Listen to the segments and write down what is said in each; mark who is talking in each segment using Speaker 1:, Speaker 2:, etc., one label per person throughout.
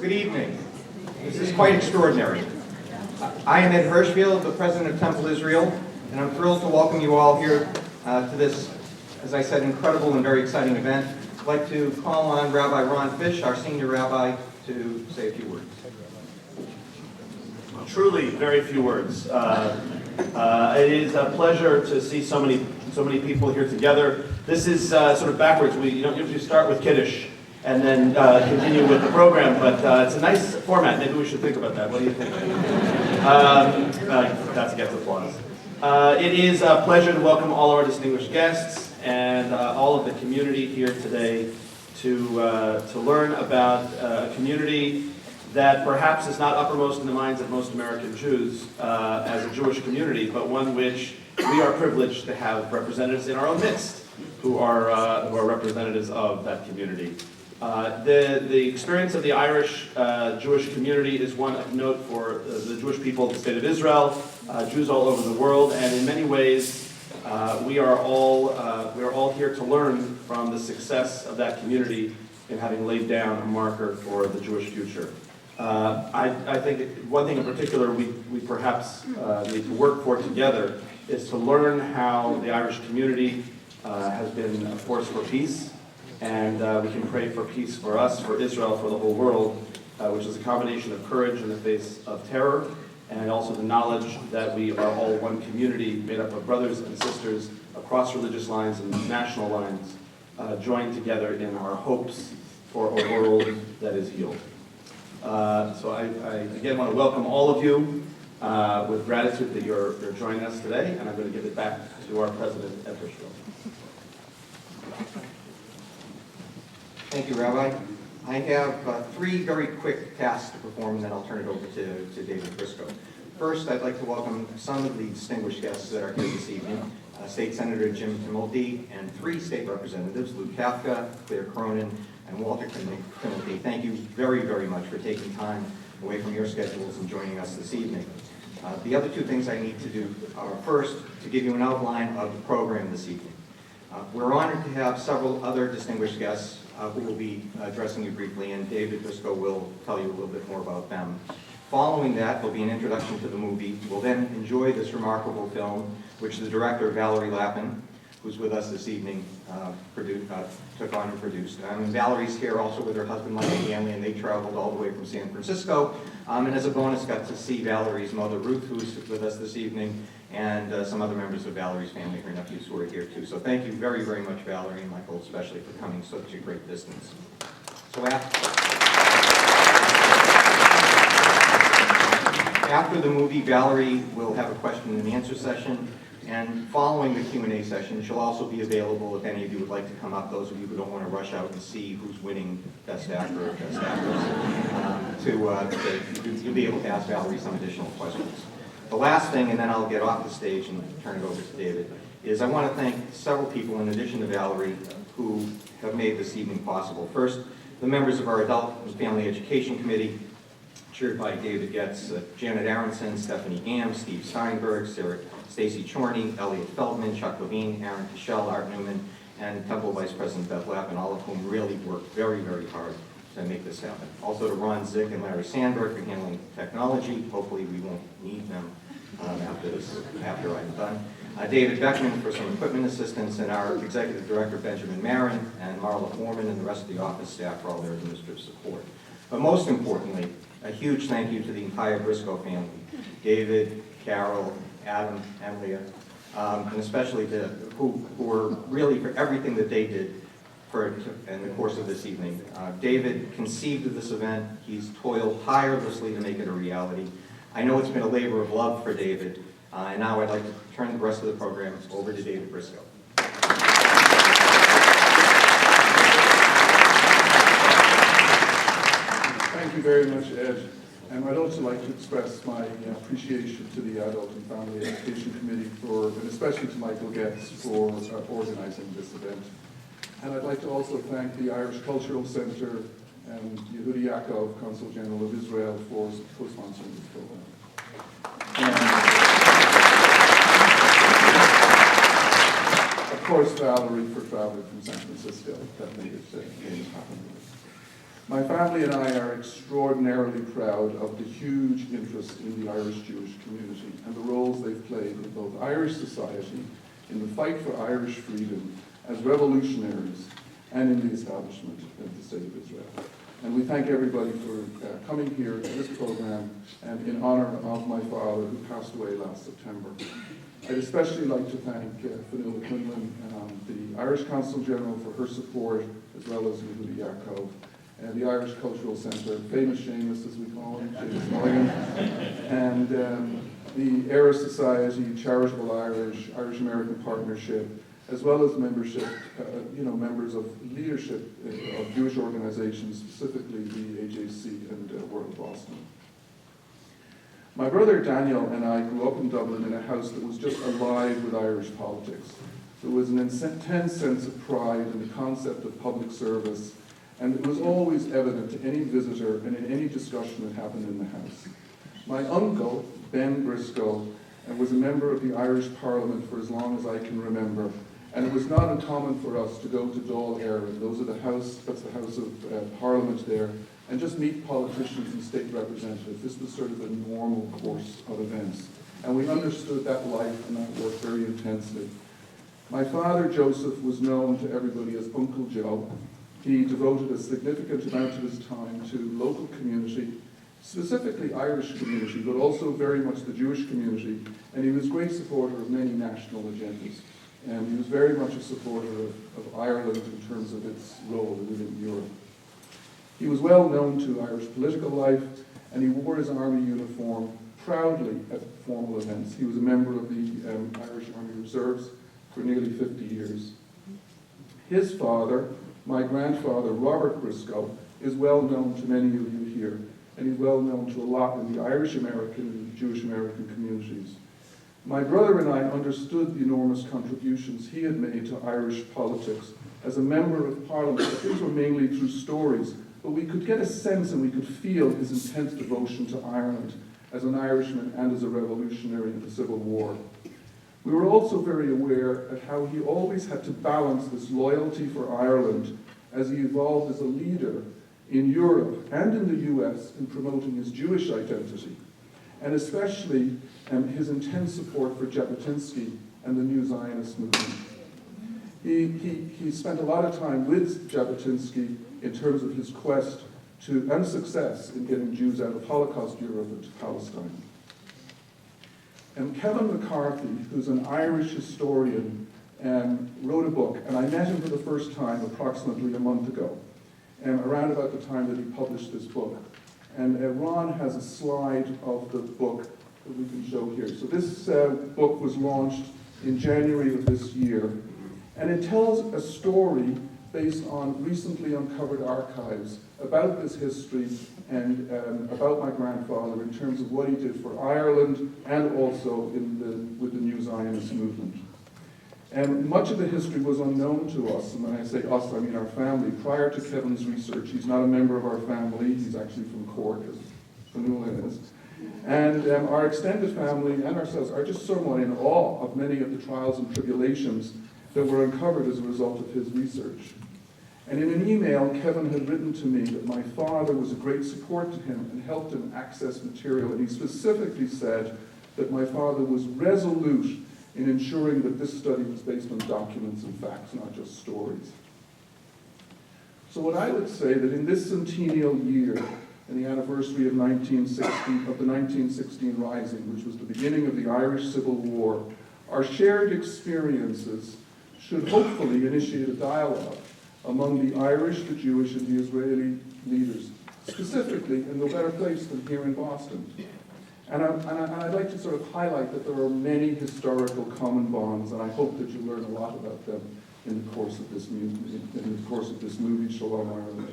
Speaker 1: Good evening. This is quite extraordinary. I am Ed Hirschfield, the president of Temple Israel, and I'm thrilled to welcome you all here to this, as I said, incredible and very exciting event. I'd like to call on Rabbi Ron Fish, our senior rabbi, to say a few words.
Speaker 2: Truly, very few words. It is a pleasure to see so many people here together. This is sort of backwards. We don't usually start with Kiddush and then continue with the program, but it's a nice format. Maybe we should think about that. What do you think? That gets applause. It is a pleasure to welcome all of our distinguished guests and all of the community here today to learn about a community that perhaps is not uppermost in the minds of most American Jews as a Jewish community, but one which we are privileged to have representatives in our own midst who are representatives of that community. The experience of the Irish Jewish community is one of note for the Jewish people of the state of Israel, Jews all over the world, and in many ways we are all here to learn from the success of that community in having laid down a marker for the Jewish future. I think one thing in particular we perhaps need to work for together is to learn how the Irish community has been a force for peace, and we can pray for peace for us, for Israel, for the whole world, which is a combination of courage in the face of terror, and also the knowledge that we are all one community made up of brothers and sisters across religious lines and national lines, joined together in our hopes for a world that is healed. So I again want to welcome all of you with gratitude that you're joining us today, and I'm going to give it back to our president, Ed Briscoe.
Speaker 1: Thank you, Rabbi. I have three very quick tasks to perform, and then I'll turn it over to David Briscoe. First, I'd like to welcome some of the distinguished guests that are here this evening. State Senator Jim Timolty and three state representatives, Lou Kafka, Claire Cronin, and Walter Timolty. Thank you very, very much for taking time away from your schedules and joining us this evening. The other two things I need to do are first, to give you an outline of the program this evening. We're honored to have several other distinguished guests who will be addressing you briefly, and David Briscoe will tell you a little bit more about them. Following that, there'll be an introduction to the movie. We'll then enjoy this remarkable film, which the director, Valerie Lapin, who's with us this evening, took on and produced. Valerie's here also with her husband, Larry Ganley, and they traveled all the way from San Francisco. And as a bonus, got to see Valerie's mother, Ruth, who's with us this evening, and some other members of Valerie's family, her nephews, who are here too. So thank you very, very much, Valerie and Michael, especially for coming such a great distance. So after the movie, Valerie will have a question and answer session. And following the Q&A session, she'll also be available if any of you would like to come up, those of you who don't want to rush out and see who's winning Best Actor or Best Actress, you'll be able to ask Valerie some additional questions. The last thing, and then I'll get off the stage and turn it over to David, is I want to thank several people in addition to Valerie who have made this evening possible. First, the members of our Adult and Family Education Committee, chaired by David Getz, Janet Aronson, Stephanie Gam, Steve Steinberg, Stacy Chorney, Elliot Feldman, Chuck Levine, Aaron Fischel, Art Newman, and Temple Vice President Beth Lapin, all of whom really worked very, very hard to make this happen. Also to Ron Zick and Larry Sandberg for handling technology. Hopefully we won't need them after I'm done. David Beckman for some equipment assistance, and our Executive Director Benjamin Marin, and Marla Foreman and the rest of the office staff for all their administrative support. But most importantly, a huge thank you to the entire Brisco family, David, Carol, Adam, and Leah, and especially who were really for everything that they did in the course of this evening. David conceived of this event. He's toiled tirelessly to make it a reality. I know it's been a labor of love for David, and now I'd like to turn the rest of the program over to David Briscoe.
Speaker 3: Thank you very much, Ed. And I'd also like to express my appreciation to the Adult and Family Education Committee and especially to Michael Getz for organizing this event. And I'd like to also thank the Irish Cultural Centre and Yehudi Yaakov, Consul General of Israel, for co-sponsoring this program. Of course, Valerie for traveling from San Francisco. That made it happen. My family and I are extraordinarily proud of the huge interest in the Irish Jewish community and the roles they've played in both Irish society, in the fight for Irish freedom, as revolutionaries, and in the establishment of the State of Israel. And we thank everybody for coming here to this program and in honor of my father who passed away last September. I'd especially like to thank Valerie Lapin Ganley, the Irish Consul General, for her support, as well as Yehuda Yaakov, and the Irish Cultural Centre, famous Seamus as we call him, Seamus Mulligan, and the Era Society, Charitable Irish, Irish American Partnership, as well as membership, members of leadership of Jewish organizations, specifically the AJC and World Boston. My brother Daniel and I grew up in Dublin in a house that was just alive with Irish politics. There was an intense sense of pride in the concept of public service, and it was always evident to any visitor and in any discussion that happened in the house. My uncle, Ben Briscoe, was a member of the Irish Parliament for as long as I can remember, and it was not uncommon for us to go to Dáil Éireann, that's the House of Parliament there, and just meet politicians and state representatives. This was sort of a normal course of events. And we understood that life and that work very intensely. My father, Joseph, was known to everybody as Uncle Joe. He devoted a significant amount of his time to local community, specifically Irish community, but also very much the Jewish community, and he was a great supporter of many national agendas. And he was very much a supporter of Ireland in terms of its role within Europe. He was well known to Irish political life, and he wore his army uniform proudly at formal events. He was a member of the Irish Army Reserves for nearly 50 years. His father, my grandfather, Robert Briscoe, is well known to many of you here, and he's well known to a lot in the Irish American and Jewish American communities. My brother and I understood the enormous contributions he had made to Irish politics as a member of Parliament. These were mainly through stories, but we could get a sense and we could feel his intense devotion to Ireland as an Irishman and as a revolutionary in the Civil War. We were also very aware of how he always had to balance this loyalty for Ireland as he evolved as a leader in Europe and in the US in promoting his Jewish identity, and especially his intense support for Jabotinsky and the New Zionist movement. He spent a lot of time with Jabotinsky in terms of his quest to, and success in getting Jews out of Holocaust Europe and to Palestine. And Kevin McCarthy, who's an Irish historian, wrote a book, and I met him for the first time approximately a month ago, around about the time that he published this book. And Ron has a slide of the book that we can show here. So this book was launched in January of this year, and it tells a story based on recently uncovered archives about this history and about my grandfather in terms of what he did for Ireland and also with the New Zionist movement. And much of the history was unknown to us, and when I say us, I mean our family. Prior to Kevin's research, he's not a member of our family, he's actually from Cork, as Fanula is. And our extended family and ourselves are just somewhat in awe of many of the trials and tribulations that were uncovered as a result of his research. And in an email, Kevin had written to me that my father was a great support to him and helped him access material, and he specifically said that my father was resolute in ensuring that this study was based on documents and facts, not just stories. So what I would say that in this centennial year, in the anniversary of the 1916 Rising, which was the beginning of the Irish Civil War, our shared experiences should hopefully initiate a dialogue among the Irish, the Jewish, and the Israeli leaders, specifically in no better place than here in Boston. And I'd like to sort of highlight that there are many historical common bonds, and I hope that you learn a lot about them in the course of this movie, Shalom, Ireland.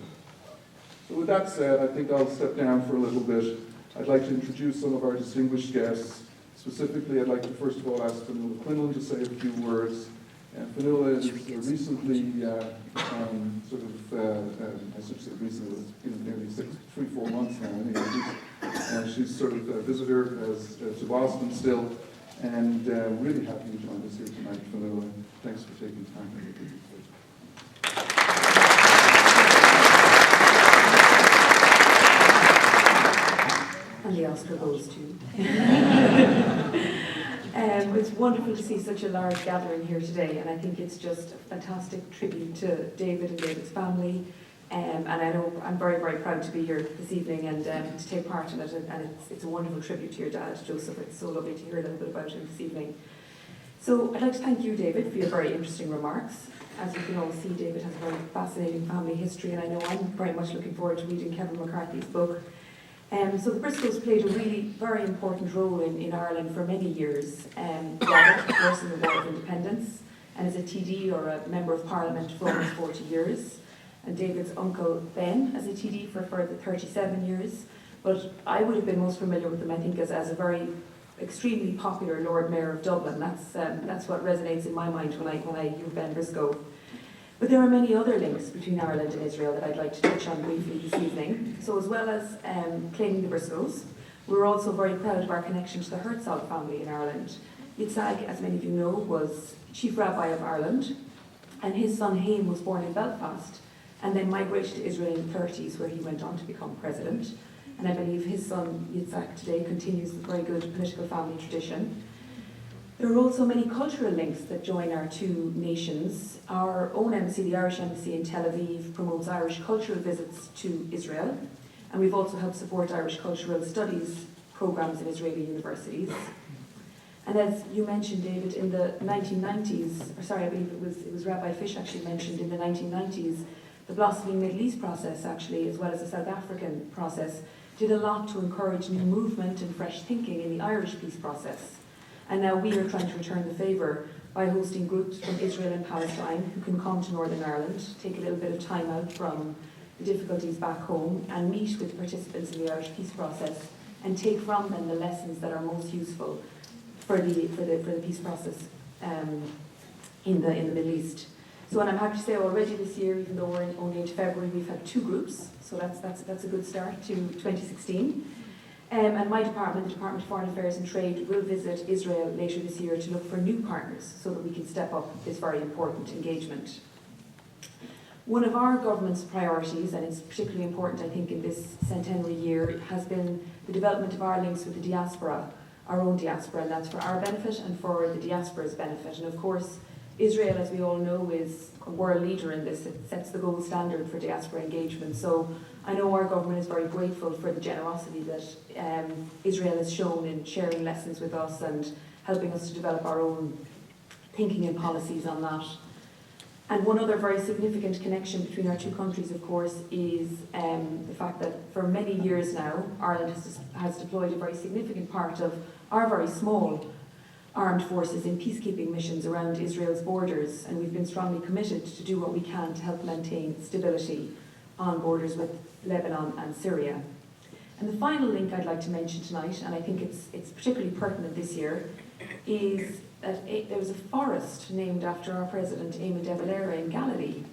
Speaker 3: So with that said, I think I'll step down for a little bit. I'd like to introduce some of our distinguished guests. Specifically, I'd like to first of all ask Valerie Lapin to say a few words. And Fanula is recently, I should say recently, it's been nearly 3-4 months now anyway. She's sort of a visitor to Boston still, and really happy you joined us here tonight, Fanula. Thanks for taking time.
Speaker 4: Ulster goes to. It's wonderful to see such a large gathering here today, and I think it's just a fantastic tribute to David and David's family. And I know I'm very, very proud to be here this evening and to take part in it. And it's a wonderful tribute to your dad, Joseph. It's so lovely to hear a little bit about him this evening. So I'd like to thank you, David, for your very interesting remarks. As you can all see, David has a very fascinating family history, and I know I'm very much looking forward to reading Kevin McCarthy's book. So the Briscoes played a really very important role in Ireland for many years. Robert, of course, in the War of Independence, and as a TD or a Member of Parliament for almost 40 years. And David's uncle Ben as a TD for a further 37 years. But I would have been most familiar with him, I think, as a very extremely popular Lord Mayor of Dublin. That's what resonates in my mind when I hear Ben Briscoe. But there are many other links between Ireland and Israel that I'd like to touch on briefly this evening. So as well as claiming the Briscoes, we're also very proud of our connection to the Herzog family in Ireland. Yitzhak, as many of you know, was Chief Rabbi of Ireland, and his son Haim was born in Belfast and then migrated to Israel in the 30s, where he went on to become president. And I believe his son Yitzhak today continues the very good political family tradition. There are also many cultural links that join our two nations. Our own embassy, the Irish Embassy in Tel Aviv, promotes Irish cultural visits to Israel, and we've also helped support Irish cultural studies programs in Israeli universities. And as you mentioned, David, in the 1990s, or sorry, I believe it was Rabbi Fish actually mentioned in the 1990s, the blossoming Middle East process actually, as well as the South African process, did a lot to encourage new movement and fresh thinking in the Irish peace process. And now we are trying to return the favour by hosting groups from Israel and Palestine who can come to Northern Ireland, take a little bit of time out from the difficulties back home, and meet with participants in the Irish peace process and take from them the lessons that are most useful for the peace process in the Middle East. So, and I'm happy to say already this year, even though we're only into February, we've had 2 groups, so that's a good start to 2016. And my department, the Department of Foreign Affairs and Trade, will visit Israel later this year to look for new partners so that we can step up this very important engagement. One of our government's priorities, and it's particularly important I think in this centenary year, has been the development of our links with the diaspora, our own diaspora, and that's for our benefit and for the diaspora's benefit. And of course, Israel, as we all know, is a world leader in this. It sets the gold standard for diaspora engagement. So I know our government is very grateful for the generosity that Israel has shown in sharing lessons with us and helping us to develop our own thinking and policies on that. And one other very significant connection between our two countries, of course, is the fact that for many years now, Ireland has deployed a very significant part of our very small armed forces in peacekeeping missions around Israel's borders, and we've been strongly committed to do what we can to help maintain stability on borders with Lebanon and Syria. And the final link I'd like to mention tonight, and I think it's particularly pertinent this year, is that there was a forest named after our president, Eamon de Valera, in Galilee,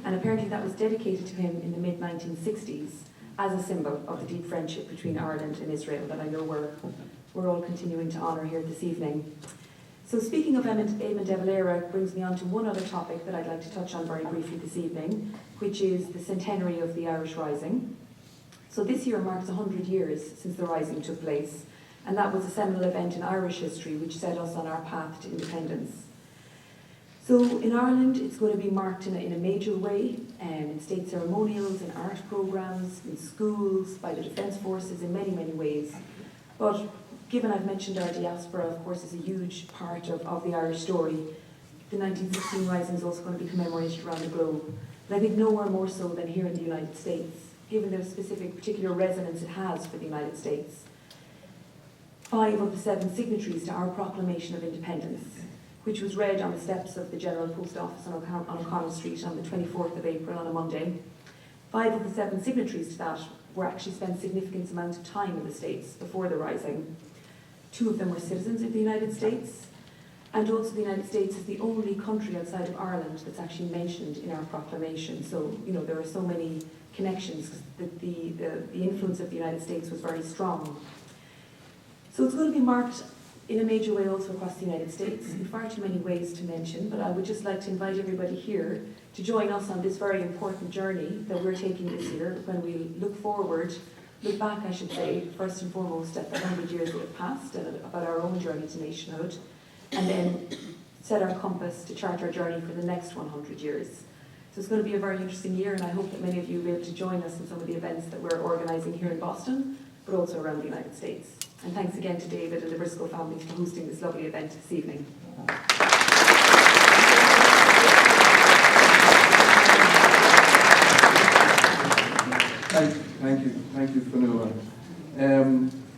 Speaker 4: and apparently that was dedicated to him in the mid-1960s as a symbol of the deep friendship between Ireland and Israel that I know we're all continuing to honour here this evening. So speaking of Eamon de Valera brings me on to one other topic that I'd like to touch on very briefly this evening, which is the centenary of the Irish Rising. So this year marks 100 years since the Rising took place, and that was a seminal event in Irish history which set us on our path to independence. So in Ireland it's going to be marked in a major way, in state ceremonials, in art programmes, in schools, by the Defence Forces, in many, many ways. But given I've mentioned our diaspora, of course, is a huge part of the Irish story, the 1916 Rising is also going to be commemorated around the globe. But I think nowhere more so than here in the United States, given the specific particular resonance it has for the United States. 5 of the 7 signatories to our Proclamation of Independence, which was read on the steps of the General Post Office on O'Connell Street on the 24th of April on a Monday. 5 of the 7 signatories to that were actually spent significant amounts of time in the States before the Rising. 2 of them were citizens of the United States, and also the United States is the only country outside of Ireland that's actually mentioned in our proclamation. So, you know, there are so many connections that the influence of the United States was very strong. So it's going to be marked in a major way also across the United States, in far too many ways to mention, but I would just like to invite everybody here to join us on this very important journey that we're taking this year when we look forward look back, I should say, first and foremost at the 100 years that have passed and about our own journey to nationhood, and then set our compass to chart our journey for the next 100 years. So it's going to be a very interesting year, and I hope that many of you will be able to join us in some of the events that we're organising here in Boston, but also around the United States. And thanks again to David and the Brisco family for hosting this lovely event this evening.
Speaker 3: Thank you, Fanua.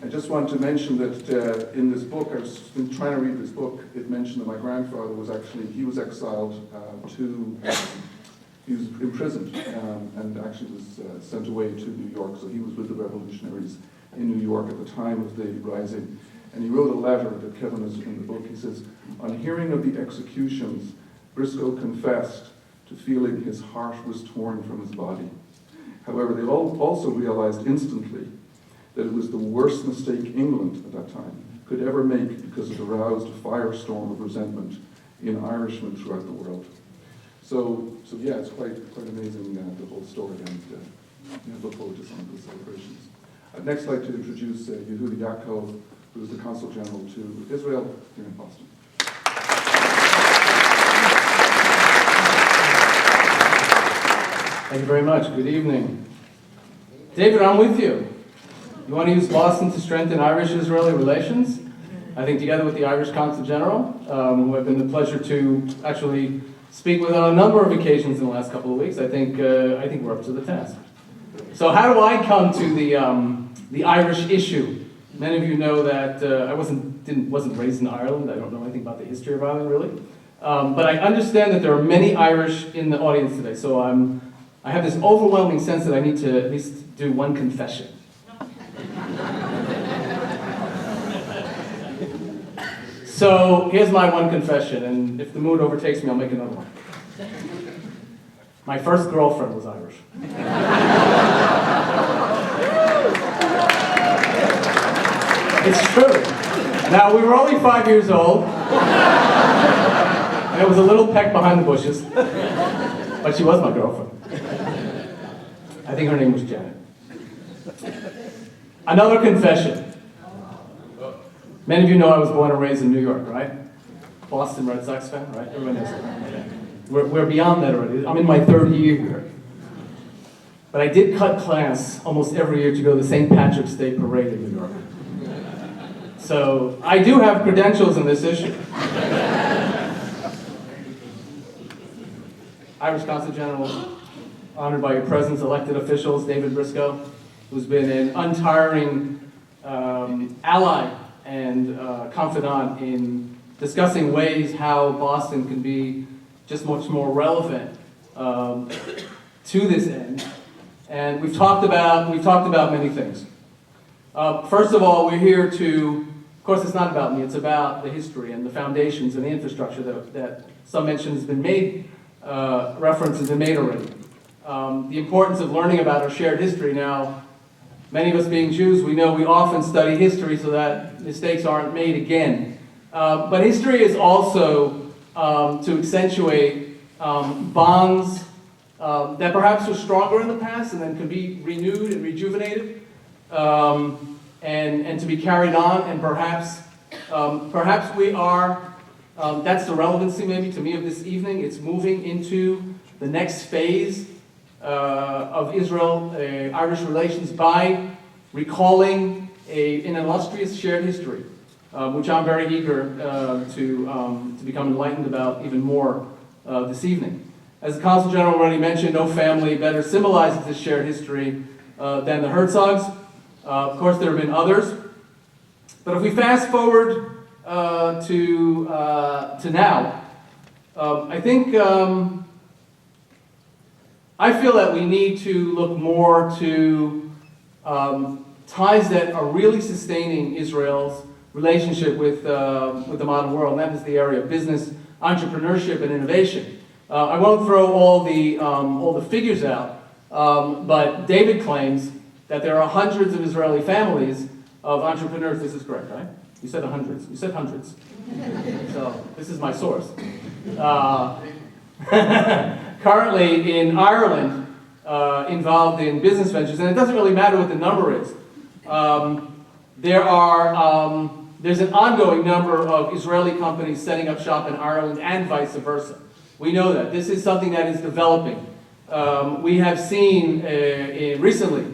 Speaker 3: I just want to mention that in this book, I've been trying to read this book, it mentioned that my grandfather was he was exiled he was imprisoned and actually was sent away to New York, so he was with the revolutionaries in New York at the time of the rising. And he wrote a letter that Kevin is in the book. He says, on hearing of the executions, Brisco confessed to feeling his heart was torn from his body. However, they all also realized instantly that it was the worst mistake England at that time could ever make because it aroused a firestorm of resentment in Irishmen throughout the world. So yeah, it's quite amazing, the whole story, and look forward to some of the celebrations. I'd next like to introduce Yehudi Yaakov, who is the Consul General to Israel here in Boston.
Speaker 5: Thank you very much. Good evening. David, I'm with you. You want to use Boston to strengthen Irish-Israeli relations? I think together with the Irish Consul General, who I've been the pleasure to actually speak with on a number of occasions in the last couple of weeks, I think we're up to the task. So how do I come to the Irish issue? Many of you know that I wasn't raised in Ireland. I don't know anything about the history of Ireland, really. But I understand that there are many Irish in the audience today, so I have this overwhelming sense that I need to at least do one confession. So here's my one confession, and if the mood overtakes me, I'll make another one. My first girlfriend was Irish. It's true. Now, we were only 5 years old, and it was a little peck behind the bushes, but she was my girlfriend. I think her name was Janet. Another confession. Many of you know I was born and raised in New York, right? Boston Red Sox fan, right? Everyone knows that. Okay. We're beyond that already. I'm in my third year here. But I did cut class almost every year to go to the St. Patrick's Day Parade in New York. So I do have credentials in this issue. Irish Consul General, honored by your presence, elected officials, David Briscoe, who's been an untiring ally and confidant in discussing ways how Boston can be just much more relevant to this end. And we've talked about many things. First of all, we're here to, of course it's not about me, it's about the history and the foundations and the infrastructure that some mention has been made, reference has been made already. The importance of learning about our shared history. Now, many of us being Jews, we know we often study history so that mistakes aren't made again. But history is also to accentuate bonds that perhaps were stronger in the past and then can be renewed and rejuvenated and to be carried on, and perhaps we are, that's the relevancy maybe to me of this evening. It's moving into the next phase of Israel-Irish relations by recalling an illustrious shared history, which I'm very eager to become enlightened about even more this evening. As the Consul General already mentioned, no family better symbolizes this shared history than the Herzogs. Of course, there have been others. But if we fast forward to now, I think I feel that we need to look more to ties that are really sustaining Israel's relationship with the modern world, and that is the area of business, entrepreneurship, and innovation. I won't throw all the figures out, but David claims that there are hundreds of Israeli families of entrepreneurs. This is correct, right? You said hundreds. You said hundreds. So this is my source. Currently in Ireland, involved in business ventures, and it doesn't really matter what the number is. There's an ongoing number of Israeli companies setting up shop in Ireland and vice versa. We know that. This is something that is developing. We have seen recently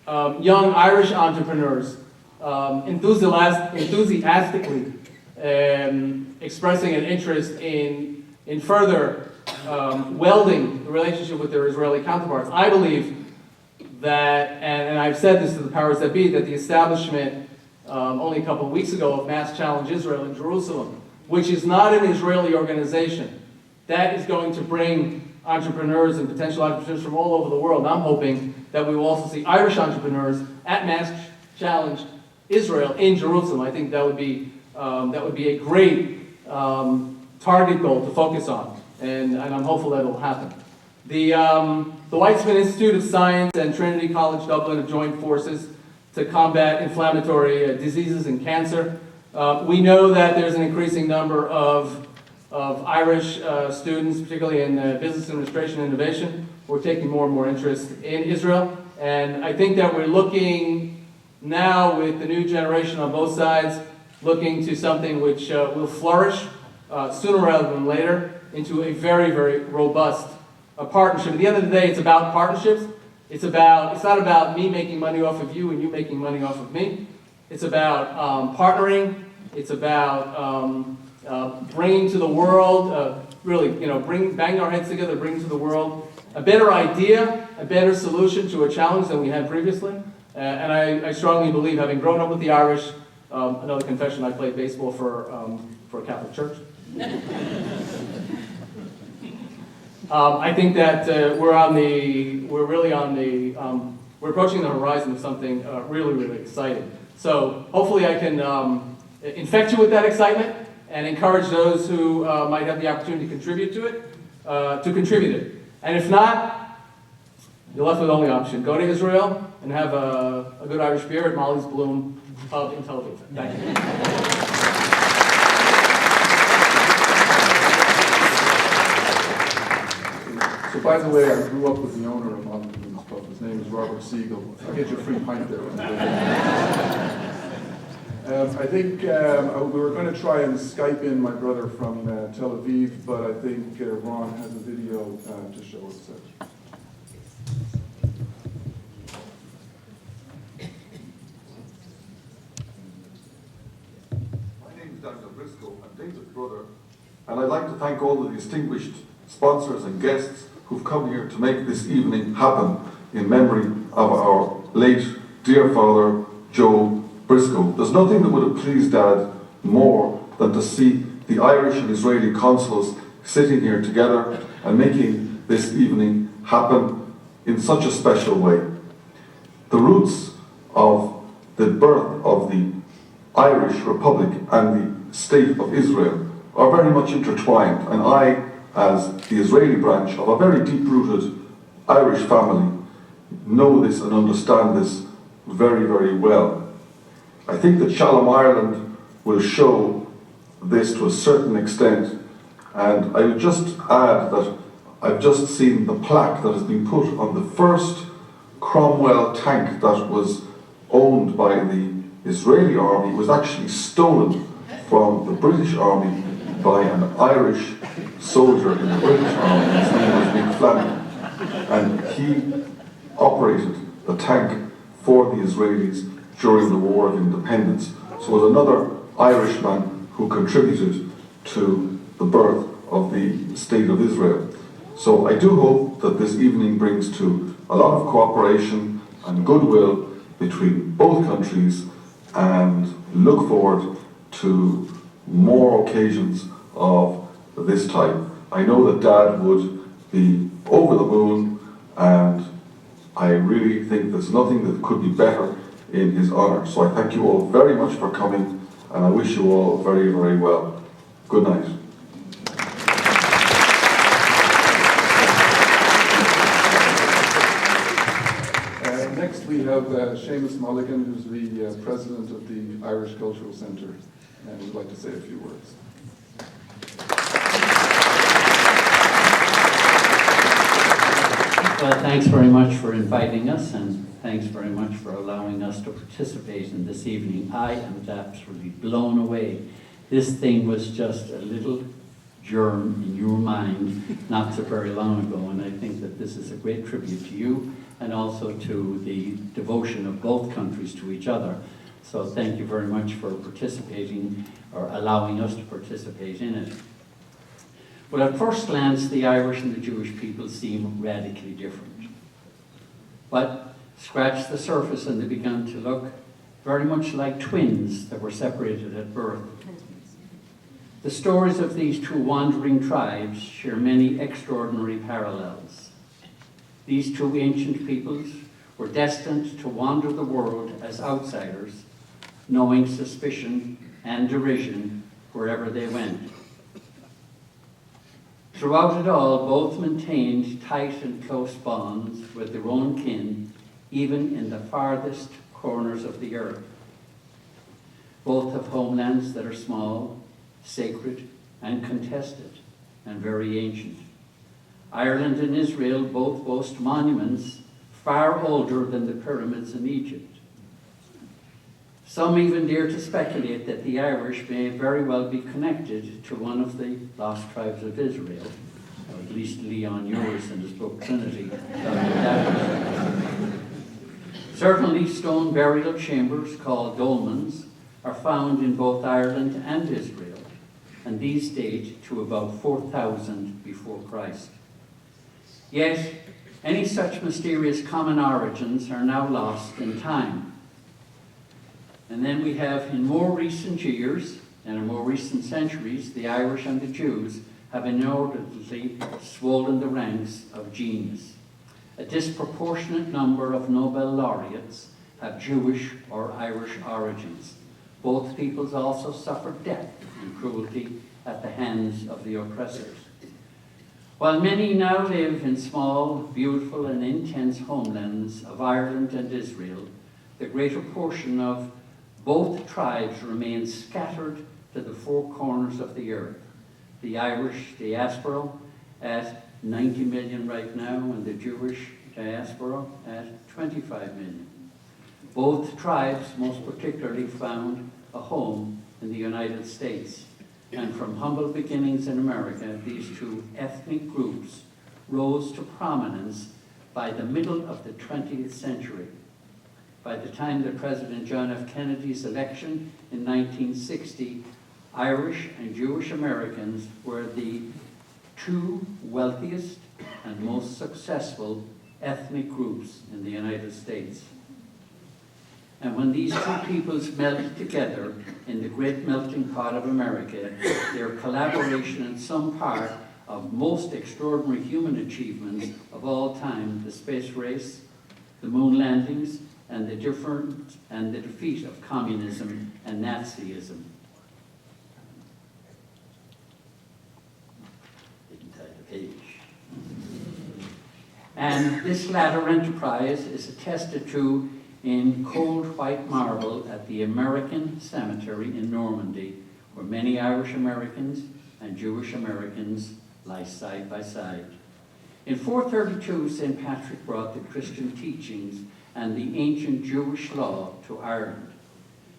Speaker 5: young Irish entrepreneurs enthusiastically expressing an interest in further welding the relationship with their Israeli counterparts. I believe that, and I've said this to the powers that be, that the establishment only a couple of weeks ago of Mass Challenge Israel in Jerusalem, which is not an Israeli organization, that is going to bring entrepreneurs and potential entrepreneurs from all over the world. I'm hoping that we will also see Irish entrepreneurs at Mass Challenge Israel in Jerusalem. I think that would be a great target goal to focus on, and I'm hopeful that it will happen. The Weizmann Institute of Science and Trinity College Dublin have joined forces to combat inflammatory diseases and cancer. We know that there's an increasing number of Irish students, particularly in business administration and innovation, who are taking more and more interest in Israel. And I think that we're looking now, with the new generation on both sides, looking to something which will flourish sooner rather than later into a very, very robust partnership. At the end of the day, it's about partnerships. It's not about me making money off of you and you making money off of me. It's about partnering. It's about bringing to the world, banging our heads together, bringing to the world a better idea, a better solution to a challenge than we had previously. And I strongly believe, having grown up with the Irish, another confession, I played baseball for a Catholic church. I think that we're approaching the horizon of something really, really exciting. So hopefully I can infect you with that excitement and encourage those who might have the opportunity to contribute to it, And if not, you're left with the only option. Go to Israel and have a good Irish beer at Molly's Bloom pub in Tel Aviv. Thank you.
Speaker 3: So by the way, I grew up with the owner of Molly's Bloom's pub. His name is Robert Siegel. I'll get you a free pint there. I think we were going to try and Skype in my brother from Tel Aviv, but I think Ron has a video to show us.
Speaker 6: My name is David Briscoe. I'm David's brother, and I'd like to thank all the distinguished sponsors and guests who've come here to make this evening happen in memory of our late dear father, Joe Briscoe. There's nothing that would have pleased Dad more than to see the Irish and Israeli consuls sitting here together and making this evening happen in such a special way. The roots of the birth of the Irish Republic and the State of Israel are very much intertwined, and I, as the Israeli branch of a very deep-rooted Irish family, know this and understand this very, very well. I think that Shalom Ireland will show this to a certain extent, and I would just add that I've just seen the plaque that has been put on the first Cromwell tank that was owned by the Israeli army. It was actually stolen from the British army by an Irish soldier in the British army. His name was Nick Flanagan, and he operated the tank for the Israelis during the War of Independence. So it was another Irishman who contributed to the birth of the State of Israel. So I do hope that this evening brings to a lot of cooperation and goodwill between both countries, and look forward to more occasions of this type. I know that Dad would be over the moon, and I really think there's nothing that could be better in his honor. So I thank you all very much for coming, and I wish you all very, very well. Good night.
Speaker 3: Next we have Seamus Mulligan, who's the president of the Irish Cultural Centre, and would like to say a few words.
Speaker 7: Well, thanks very much for inviting us, and thanks very much for allowing us to participate in this evening. I am absolutely blown away. This thing was just a little germ in your mind not so very long ago, and I think that this is a great tribute to you and also to the devotion of both countries to each other. So thank you very much for participating or allowing us to participate in it. Well, at first glance, the Irish and the Jewish people seem radically different. But scratch the surface and they began to look very much like twins that were separated at birth. The stories of these two wandering tribes share many extraordinary parallels. These two ancient peoples were destined to wander the world as outsiders, knowing suspicion and derision wherever they went. Throughout it all, both maintained tight and close bonds with their own kin, even in the farthest corners of the earth. Both have homelands that are small, sacred, and contested, and very ancient. Ireland and Israel both boast monuments far older than the pyramids in Egypt. Some even dare to speculate that the Irish may very well be connected to one of the lost tribes of Israel, or at least Leon Uris in his book Trinity. Certainly stone burial chambers called dolmens are found in both Ireland and Israel, and these date to about 4000 before Christ. Yet, any such mysterious common origins are now lost in time. And then we have, in more recent years, and in more recent centuries, the Irish and the Jews have inordinately swollen the ranks of genius. A disproportionate number of Nobel laureates have Jewish or Irish origins. Both peoples also suffered death and cruelty at the hands of the oppressors. While many now live in small, beautiful, and intense homelands of Ireland and Israel, the greater portion of both tribes remain scattered to the four corners of the earth. The Irish diaspora at 90 million right now, and the Jewish diaspora at 25 million. Both tribes most particularly found a home in the United States. And from humble beginnings in America, these two ethnic groups rose to prominence by the middle of the 20th century. By the time of President John F. Kennedy's election in 1960, Irish and Jewish Americans were the two wealthiest and most successful ethnic groups in the United States. And when these two peoples melted together in the great melting pot of America, their collaboration in some part of most extraordinary human achievements of all time, the space race, the moon landings, and the defeat of communism and Nazism. Didn't tie the page. And this latter enterprise is attested to in cold white marble at the American Cemetery in Normandy, where many Irish Americans and Jewish Americans lie side by side. In 432, St. Patrick brought the Christian teachings and the ancient Jewish law to Ireland.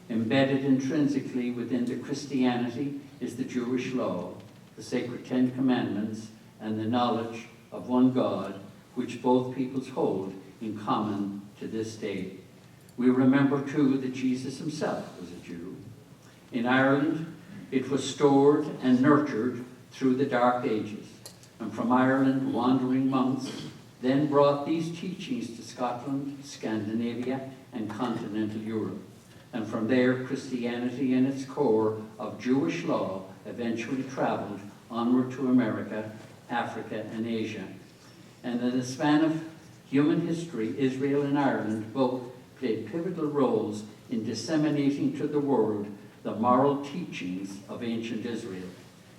Speaker 7: Embedded intrinsically within the Christianity is the Jewish law, the sacred Ten Commandments, and the knowledge of one God, which both peoples hold in common to this day. We remember, too, that Jesus himself was a Jew. In Ireland, it was stored and nurtured through the Dark Ages. And from Ireland, wandering monks then brought these teachings to Scotland, Scandinavia, and continental Europe. And from there, Christianity in its core of Jewish law eventually traveled onward to America, Africa, and Asia. And in the span of human history, Israel and Ireland both played pivotal roles in disseminating to the world the moral teachings of ancient Israel.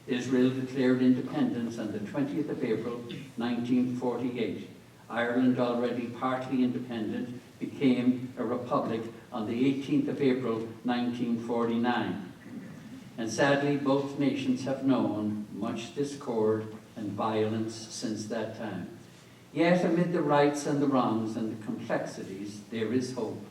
Speaker 7: Israel declared independence on the 20th of April, 1948. Ireland, already partly independent, became a republic on the 18th of April, 1949. And sadly, both nations have known much discord and violence since that time. Yet amid the rights and the wrongs and the complexities, there is hope.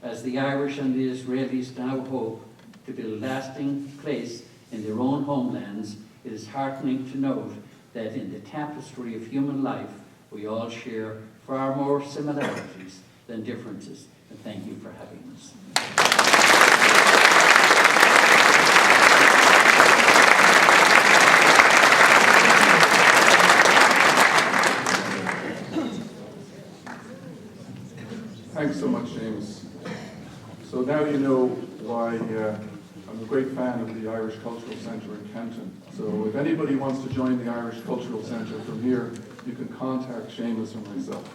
Speaker 7: As the Irish and the Israelis now hope to build a lasting place in their own homelands, it is heartening to note that in the tapestry of human life, we all share far more similarities than differences. And thank you for having us.
Speaker 3: Thanks so much, James. So now you know why I'm a great fan of the Irish Cultural Centre in Canton. So if anybody wants to join the Irish Cultural Centre from here, you can contact Seamus or myself.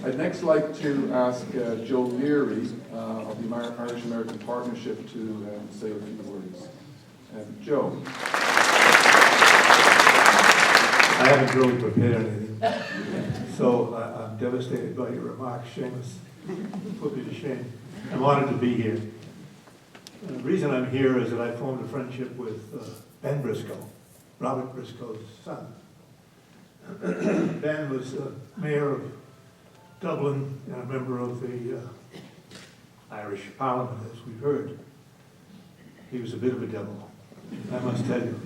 Speaker 3: I'd next like to ask Joe Leary of the Irish-American Partnership to say a few words. Joe.
Speaker 8: I haven't really prepared anything, so I'm devastated by your remarks, Seamus. Put me to shame. I'm honored to be here. The reason I'm here is that I formed a friendship with Ben Briscoe, Robert Briscoe's son. Ben was mayor of Dublin and a member of the Irish Parliament, as we've heard. He was a bit of a devil, I must tell you.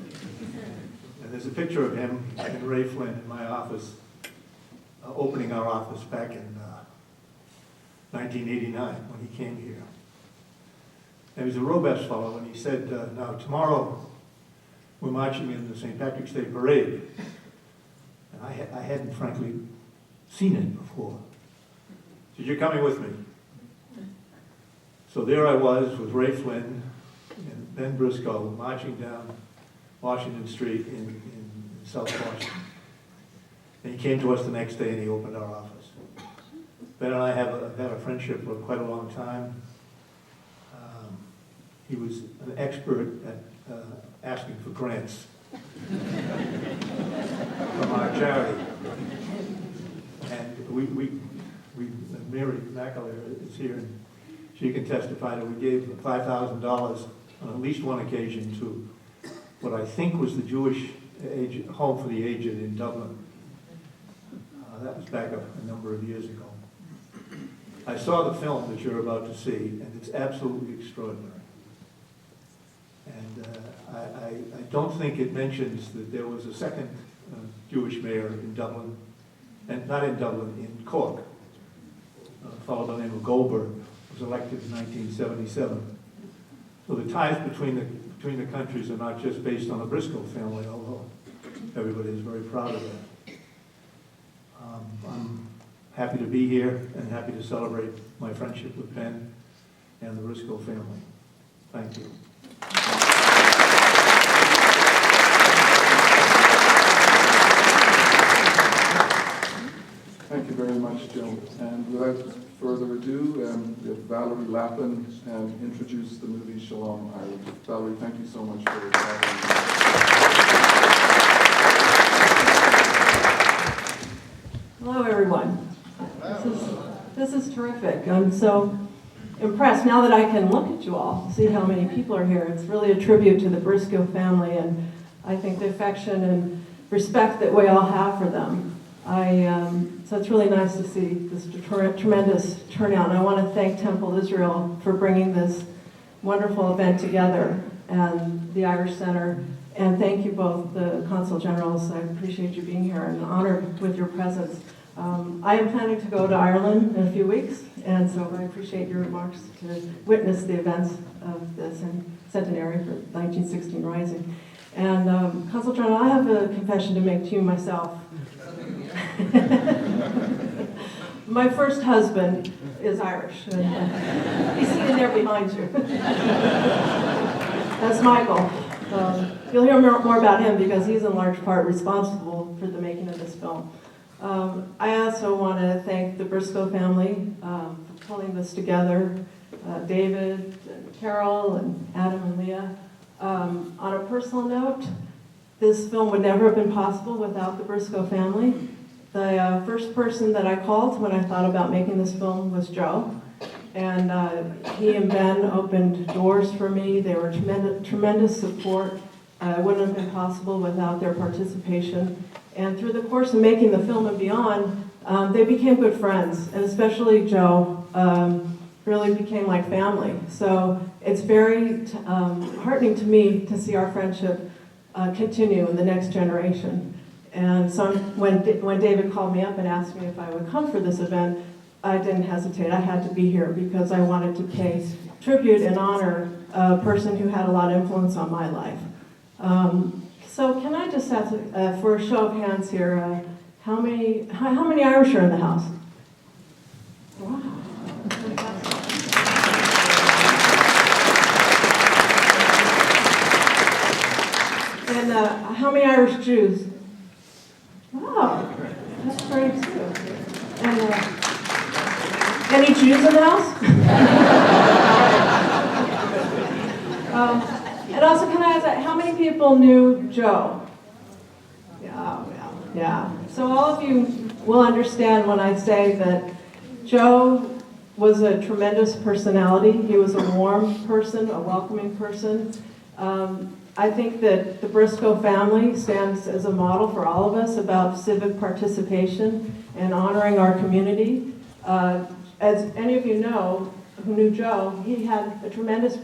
Speaker 8: And there's a picture of him and Ray Flynn in my office, opening our office back in 1989 when he came here. And he was a robust fellow, and he said, now tomorrow we're marching in the St. Patrick's Day Parade. And I hadn't frankly seen it before. He said, you're coming with me. So there I was with Ray Flynn and Ben Briscoe marching down Washington Street in South Washington. And he came to us the next day and he opened our office. Ben and I have had a friendship for quite a long time. He was an expert at asking for grants from our charity. And Mary McAleer is here, and she can testify that we gave $5,000 on at least one occasion to what I think was the Jewish Home for the Aged in Dublin. That was back a number of years ago. I saw the film that you're about to see, and it's absolutely extraordinary. And I don't think it mentions that there was a second Jewish mayor in Dublin, and not in Dublin, in Cork, a fellow by the name of Goldberg, was elected in 1977. So the ties between the countries are not just based on the Briscoe family, although everybody is very proud of that. I'm happy to be here and happy to celebrate my friendship with Ben and the Briscoe family. Thank you.
Speaker 3: Thank you very much, Joe. And without further ado, we have Valerie Lapin introduce the movie Shalom, Ireland. Valerie, thank you so much for
Speaker 9: Hello, everyone. This is terrific. I'm so impressed now that I can look at you all, see how many people are here. It's really a tribute to the Briscoe family, and I think the affection and respect that we all have for them. So it's really nice to see this tremendous turnout, and I want to thank Temple Israel for bringing this wonderful event together, and the Irish Center, and thank you both, the Consul Generals. I appreciate you being here and honored with your presence. I am planning to go to Ireland in a few weeks, and so I appreciate your remarks to witness the events of the centenary for 1916 Rising. And Consul General, I have a confession to make to you myself. My first husband is Irish, and he's sitting there behind you. That's Michael. You'll hear more about him because he's in large part responsible for the making of this film. I also want to thank the Briscoe family for pulling this together, David and Carol and Adam and Leah. On a personal note, this film would never have been possible without the Briscoe family. The first person that I called when I thought about making this film was Joe. And he and Ben opened doors for me. They were tremendous support. It wouldn't have been possible without their participation. And through the course of making the film and beyond, they became good friends, and especially Joe really became like family. So it's very heartening to me to see our friendship continue in the next generation. And so when David called me up and asked me if I would come for this event, I didn't hesitate. I had to be here because I wanted to pay tribute and honor a person who had a lot of influence on my life. So can I just ask, for a show of hands here, how many Irish are in the house? Wow. And how many Irish Jews? Wow, that's great too. And any Jews in the house? And also, can I ask, how many people knew Joe? Yeah. So all of you will understand when I say that Joe was a tremendous personality. He was a warm person, a welcoming person. I think that the Brisco family stands as a model for all of us about civic participation and honoring our community. As any of you know, who knew Joe, he had a tremendous,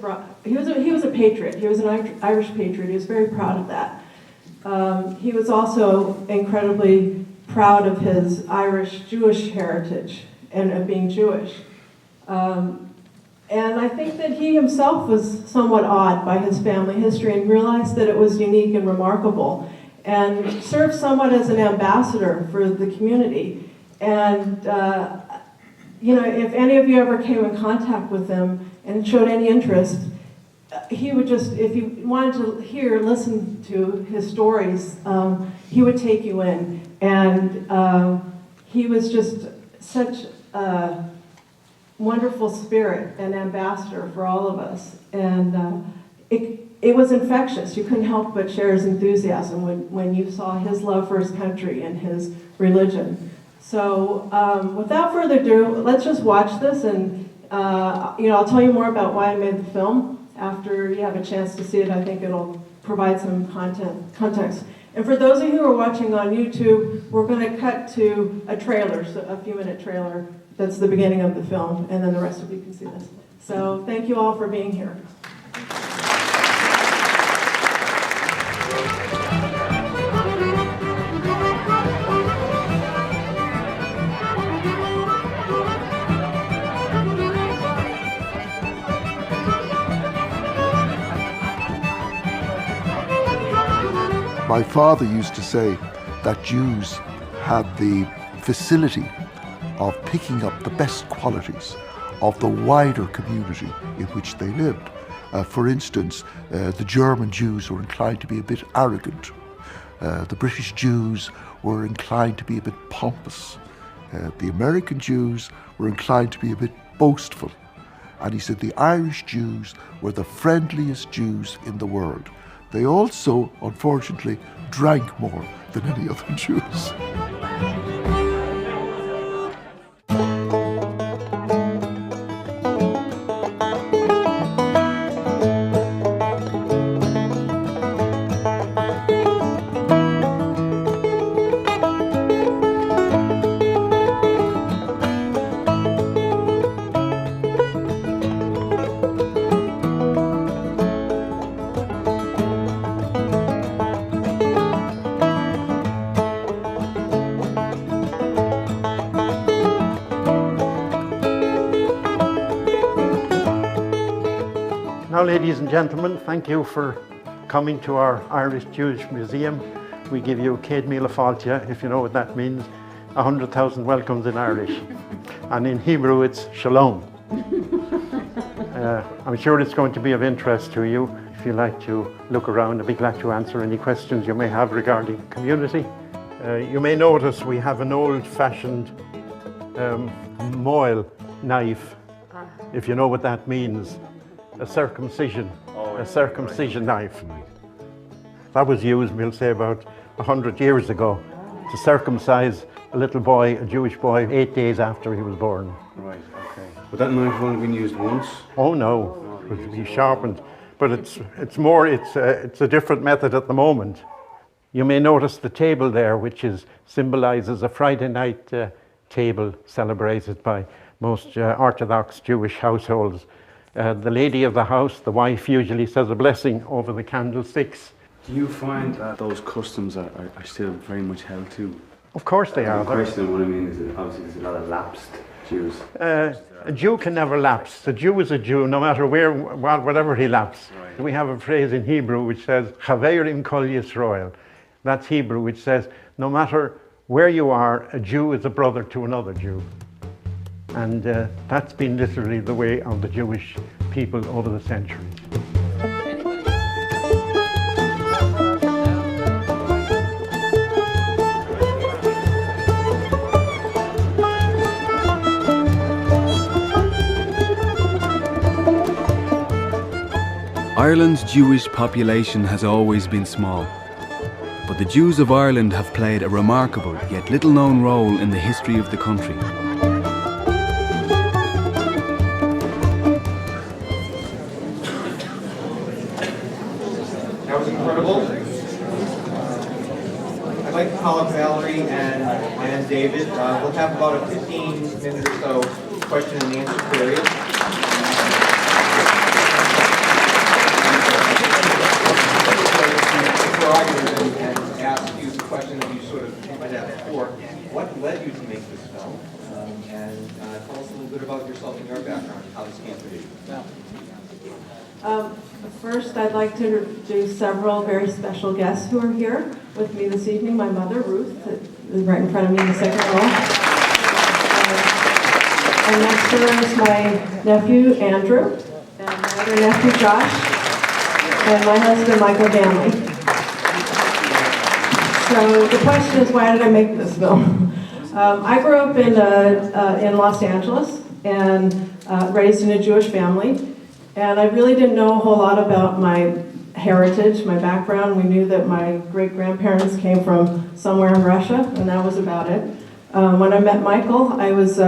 Speaker 9: he was a patriot. He was an Irish patriot. He was very proud of that. He was also incredibly proud of his Irish Jewish heritage and of being Jewish. And I think that he himself was somewhat awed by his family history and realized that it was unique and remarkable, and served somewhat as an ambassador for the community. And if any of you ever came in contact with him and showed any interest, he would just, if you wanted to listen to his stories, he would take you in. And he was just such a wonderful spirit and ambassador for all of us. And it was infectious. You couldn't help but share his enthusiasm when you saw his love for his country and his religion. So without further ado, let's just watch this, and I'll tell you more about why I made the film after you have a chance to see it. I think it'll provide some context. And for those of you who are watching on YouTube, we're going to cut to a trailer, so a few-minute trailer. That's the beginning of the film, and then the rest of you can see this. So thank you all for being here.
Speaker 10: My father used to say that Jews had the facility of picking up the best qualities of the wider community in which they lived. For instance, the German Jews were inclined to be a bit arrogant. The British Jews were inclined to be a bit pompous. The American Jews were inclined to be a bit boastful. And he said the Irish Jews were the friendliest Jews in the world. They also, unfortunately, drank more than any other Jews.
Speaker 11: Now, ladies and gentlemen, thank you for coming to our Irish Jewish Museum. We give you Céad Míle Fáilte, if you know what that means, 100,000 welcomes in Irish. And in Hebrew, it's Shalom. I'm sure it's going to be of interest to you. If you'd like to look around, I'd be glad to answer any questions you may have regarding the community. You may notice we have an old-fashioned moil knife, if you know what that means. A circumcision knife. That was used, we'll say, about 100 years ago to circumcise a little boy, a Jewish boy, 8 days after he was born.
Speaker 12: Right, okay. But that knife has only been used once?
Speaker 11: Oh no, it would be sharpened. But it's a different method at the moment. You may notice the table there, which symbolizes a Friday night table celebrated by most Orthodox Jewish households. The lady of the house, the wife, usually says a blessing over the candlesticks.
Speaker 12: Do you find that those customs are still very much held to?
Speaker 11: Of course they are.
Speaker 12: The question, what I mean is that obviously there's a lot of lapsed Jews.
Speaker 11: A Jew can never lapse. A Jew is a Jew, no matter whatever he lapses. Right. We have a phrase in Hebrew which says, Chaverim kol Yisrael. That's Hebrew, which says, no matter where you are, a Jew is a brother to another Jew. And that's been literally the way of the Jewish people over the centuries.
Speaker 13: Ireland's Jewish population has always been small, but the Jews of Ireland have played a remarkable yet little known role in the history of the country.
Speaker 1: That was incredible. I'd like to call up Valerie and David. We'll have about a 15-minute or so question and answer period. And ask you the question that you sort of hinted at before. What led you to make this film? And tell us a little bit about yourself and your background, how this came to be.
Speaker 9: First, I'd like to introduce several very special guests who are here with me this evening. My mother, Ruth, is right in front of me in the second row. And next to her is my nephew, Andrew, and my other nephew, Josh, and my husband, Michael Ganley. So the question is, why did I make this film? I grew up in Los Angeles and raised in a Jewish family, and I really didn't know a whole lot about my heritage, my background. We knew that my great-grandparents came from somewhere in Russia, and that was about it. When I met Michael, I was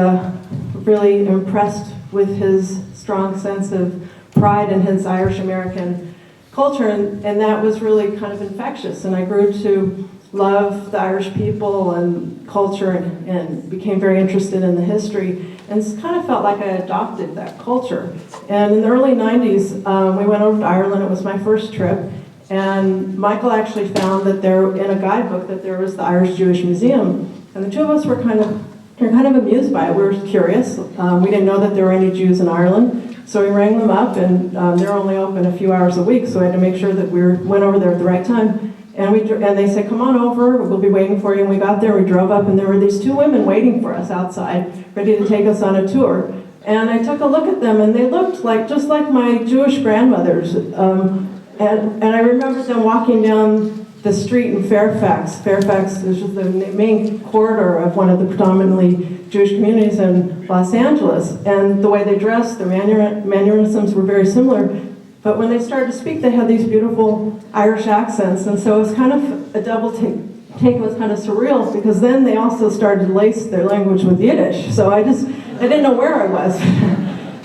Speaker 9: really impressed with his strong sense of pride in his Irish-American culture, and that was really kind of infectious, and I grew to love the Irish people and culture and became very interested in the history and kind of felt like I adopted that culture. And in the early 90s, we went over to Ireland. It was my first trip. And Michael actually found that there, in a guidebook, that there was the Irish Jewish Museum. And the two of us were kind of amused by it. We were curious. We didn't know that there were any Jews in Ireland. So we rang them up, and they're only open a few hours a week, so I had to make sure that we went over there at the right time. And they said, come on over, we'll be waiting for you. And we got there, we drove up, and there were these two women waiting for us outside, ready to take us on a tour. And I took a look at them, and they looked just like my Jewish grandmothers. And I remember them walking down the street in Fairfax. Fairfax is just the main corridor of one of the predominantly Jewish communities in Los Angeles. And the way they dressed, their mannerisms were very similar. But when they started to speak, they had these beautiful Irish accents, and so it was kind of a double take. It was kind of surreal, because then they also started to lace their language with Yiddish. So I didn't know where I was.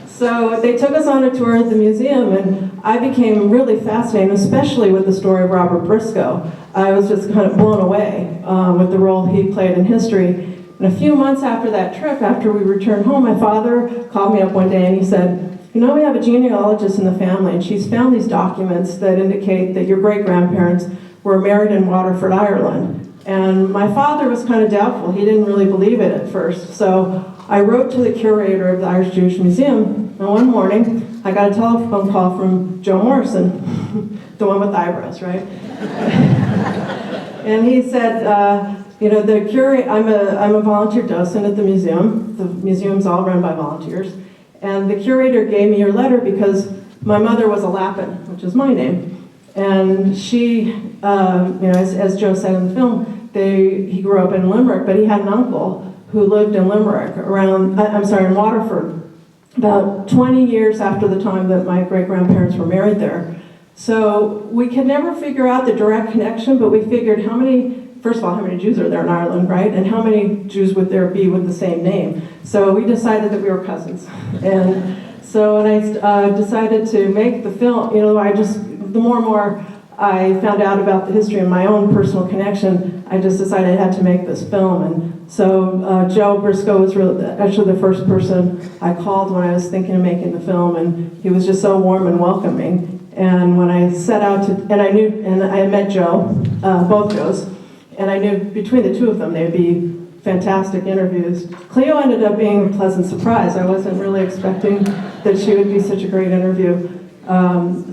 Speaker 9: So they took us on a tour at the museum, and I became really fascinated, especially with the story of Robert Briscoe. I was just kind of blown away with the role he played in history. And a few months after that trip, after we returned home, my father called me up one day and he said, you know, we have a genealogist in the family, and she's found these documents that indicate that your great-grandparents were married in Waterford, Ireland. And my father was kind of doubtful. He didn't really believe it at first. So I wrote to the curator of the Irish Jewish Museum, and one morning I got a telephone call from Joe Morrison, the one with the eyebrows, right? And he said, you know, the curator, I'm a volunteer docent at the museum. The museum's all run by volunteers. And the curator gave me your letter because my mother was a Lapin, which is my name. And she, you know, as Joe said in the film, he grew up in Limerick, but he had an uncle who lived in Limerick in Waterford, about 20 years after the time that my great-grandparents were married there. So we could never figure out the direct connection, but we figured first of all, how many Jews are there in Ireland, right? And how many Jews would there be with the same name? So we decided that we were cousins. And so when I decided to make the film, you know, the more and more I found out about the history and my own personal connection, I just decided I had to make this film. And so Joe Briscoe was actually the first person I called when I was thinking of making the film, and he was just so warm and welcoming. And when I set out to, and I met Joe, both Joes, and I knew between the two of them they'd be fantastic interviews. Cleo ended up being a pleasant surprise. I wasn't really expecting that she would be such a great interview.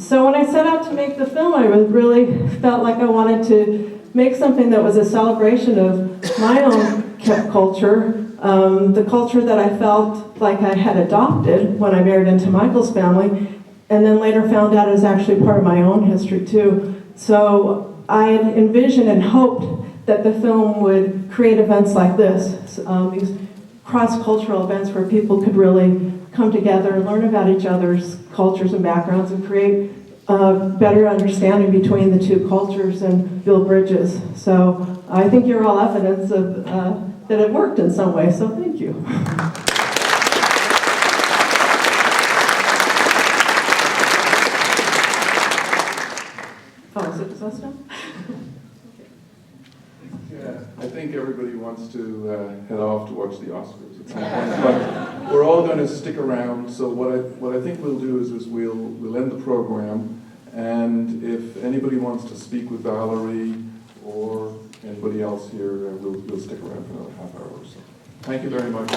Speaker 9: So when I set out to make the film, I really felt like I wanted to make something that was a celebration of my own culture, the culture that I felt like I had adopted when I married into Michael's family, and then later found out is actually part of my own history too. So I had envisioned and hoped that the film would create events like this, these cross-cultural events where people could really come together and learn about each other's cultures and backgrounds and create a better understanding between the two cultures and build bridges. So I think you're all evidence of that it worked in some way, so thank you. Oh, is it possessed now?
Speaker 3: Yeah, I think everybody wants to head off to watch the Oscars at some point, but we're all going to stick around. So what I think we'll do is we'll end the program, and if anybody wants to speak with Valerie or anybody else here, we'll stick around for another half hour or so. Thank you very much.